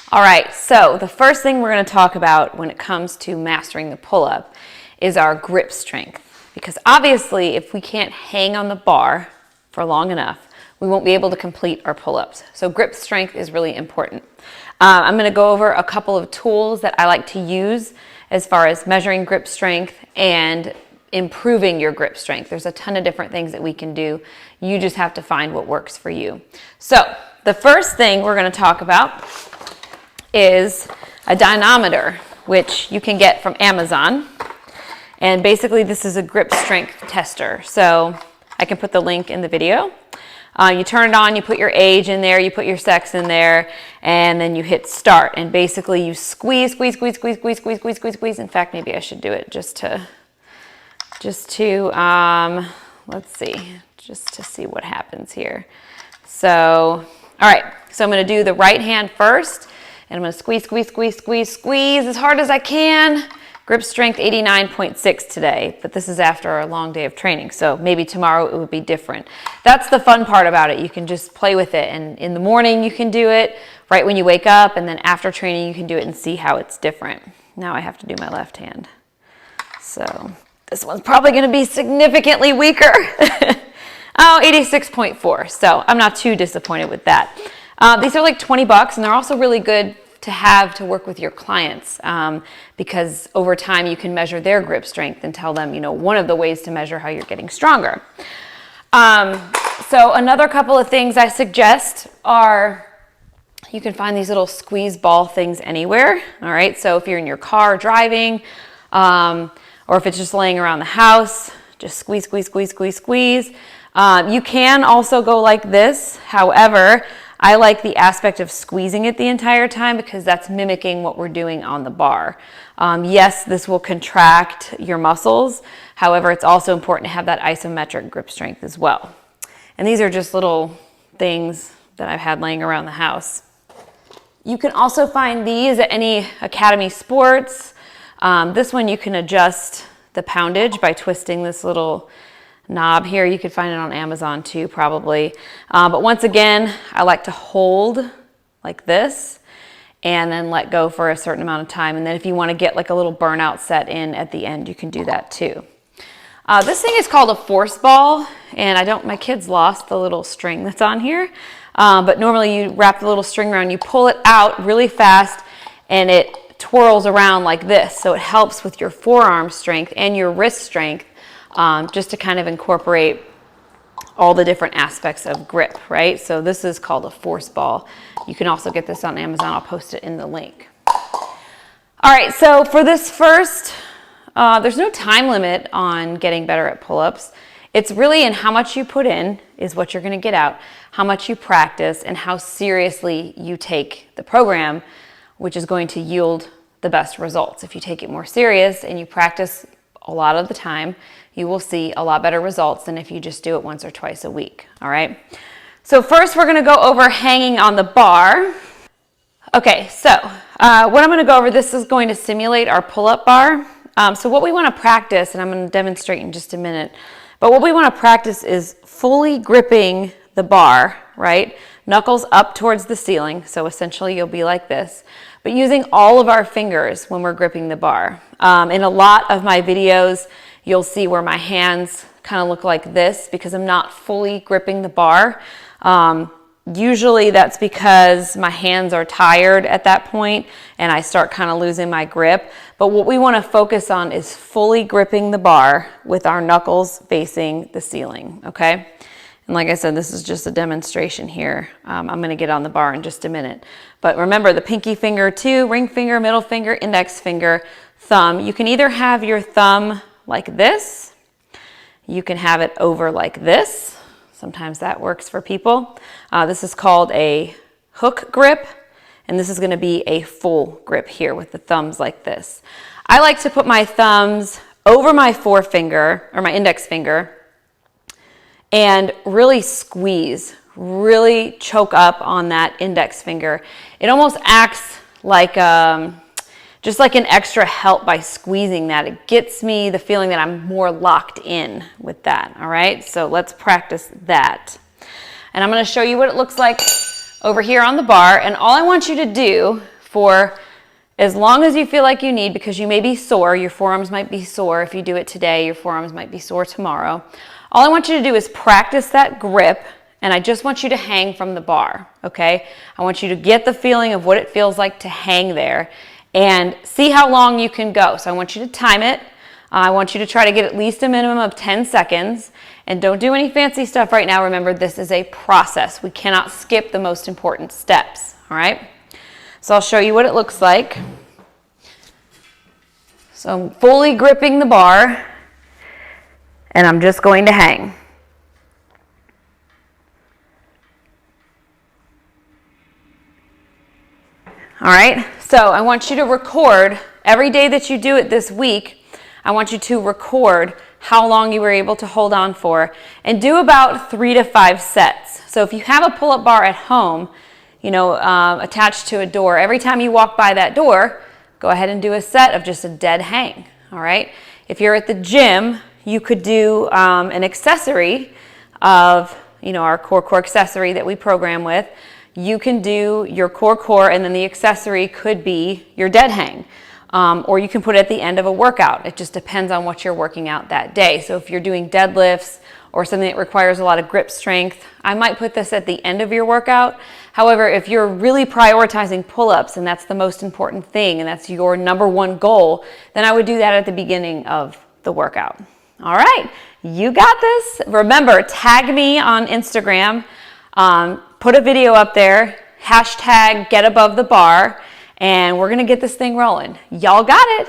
All right, so the first thing we're going to talk about when it comes to mastering the pull-up is our grip strength. Because obviously, if we can't hang on the bar for long enough, we won't be able to complete our pull-ups. So grip strength is really important. I'm going to go over a couple of tools that I like to use as far as measuring grip strength and improving your grip strength. There's a ton of different things that we can do. You just have to find what works for you. So the first thing we're going to talk about is a dynamometer, which you can get from Amazon. And basically this is a grip strength tester. So I can put the link in the video. You turn it on, you put your age in there, you put your sex in there, and then you hit start. And basically you squeeze, squeeze, squeeze, squeeze, squeeze, squeeze, squeeze, squeeze, squeeze. In fact, maybe I should do it just to let's see, just to see what happens here. So, all right, so I'm going to do the right hand first, and I'm going to squeeze, squeeze, squeeze, squeeze, squeeze as hard as I can. Grip strength 89.6 today, but this is after a long day of training, so maybe tomorrow it would be different. That's the fun part about it. You can just play with it, and in the morning you can do it right when you wake up, and then after training you can do it and see how it's different. Now I have to do my left hand. So this one's probably going to be significantly weaker. Oh, 86.4, so I'm not too disappointed with that. These are like 20 bucks, and they're also really good to have to work with your clients because over time you can measure their grip strength and tell them, you know, one of the ways to measure how you're getting stronger. So another couple of things I suggest are, you can find these little squeeze ball things anywhere. All right, so if you're in your car driving, or if it's just laying around the house, just squeeze, squeeze, squeeze, squeeze, squeeze. You can also go like this. However, I like the aspect of squeezing it the entire time because that's mimicking what we're doing on the bar. Yes, this will contract your muscles. However, it's also important to have that isometric grip strength as well. And these are just little things that I've had laying around the house. You can also find these at any Academy Sports. This one you can adjust the poundage by twisting this little knob here. You could find it on Amazon too, probably. But once again, I like to hold like this and then let go for a certain amount of time. And then if you want to get like a little burnout set in at the end, you can do that too. This thing is called a force ball, and my kids lost the little string that's on here. But normally you wrap the little string around, you pull it out really fast, and it twirls around like this. So it helps with your forearm strength and your wrist strength, just to kind of incorporate all the different aspects of grip, right? So this is called a force ball. You can also get this on Amazon. I'll post it in the link. All right, so for this first, there's no time limit on getting better at pull-ups. It's really in how much you put in is what you're gonna get out, how much you practice, and how seriously you take the program, which is going to yield the best results. If you take it more serious and you practice a lot of the time, you will see a lot better results than if you just do it once or twice a week, all right? So first we're gonna go over hanging on the bar. Okay, so what I'm gonna go over, this is going to simulate our pull-up bar. So what we wanna practice, and I'm gonna demonstrate in just a minute, but what we wanna practice is fully gripping the bar, right? Knuckles up towards the ceiling, so essentially you'll be like this, but using all of our fingers when we're gripping the bar. In a lot of my videos, you'll see where my hands kind of look like this because I'm not fully gripping the bar. Usually that's because my hands are tired at that point and I start kind of losing my grip. But what we want to focus on is fully gripping the bar with our knuckles facing the ceiling, okay? And like I said, this is just a demonstration here. I'm going to get on the bar in just a minute. But remember, the pinky finger too, ring finger, middle finger, index finger, thumb. You can either have your thumb like this. You can have it over like this. Sometimes that works for people. This is called a hook grip, and this is going to be a full grip here with the thumbs like this. I like to put my thumbs over my forefinger or my index finger and really squeeze, really choke up on that index finger. It almost acts like just like an extra help by squeezing that. It gets me the feeling that I'm more locked in with that, all right? So let's practice that. And I'm gonna show you what it looks like over here on the bar, and all I want you to do for as long as you feel like you need, because you may be sore. Your forearms might be sore. If you do it today, your forearms might be sore tomorrow. All I want you to do is practice that grip, and I just want you to hang from the bar, okay? I want you to get the feeling of what it feels like to hang there and see how long you can go. So I want you to time it. I want you to try to get at least a minimum of 10 seconds. And don't do any fancy stuff right now. Remember, this is a process. We cannot skip the most important steps, all right? So I'll show you what it looks like. So I'm fully gripping the bar, and I'm just going to hang. All right, so I want you to record every day that you do it this week. I want you to record how long you were able to hold on for, and do about 3 to 5 sets. So if you have a pull-up bar at home, you know, attached to a door, every time you walk by that door, go ahead and do a set of just a dead hang, all right? If you're at the gym, you could do an accessory of, you know, our core accessory that we program with. You can do your core, and then the accessory could be your dead hang. Or you can put it at the end of a workout. It just depends on what you're working out that day. So if you're doing deadlifts or something that requires a lot of grip strength, I might put this at the end of your workout. However, if you're really prioritizing pull-ups and that's the most important thing and that's your number one goal, then I would do that at the beginning of the workout. All right, you got this. Remember, tag me on Instagram. Put a video up there, hashtag #GetAboveTheBar, and we're gonna get this thing rolling. Y'all got it.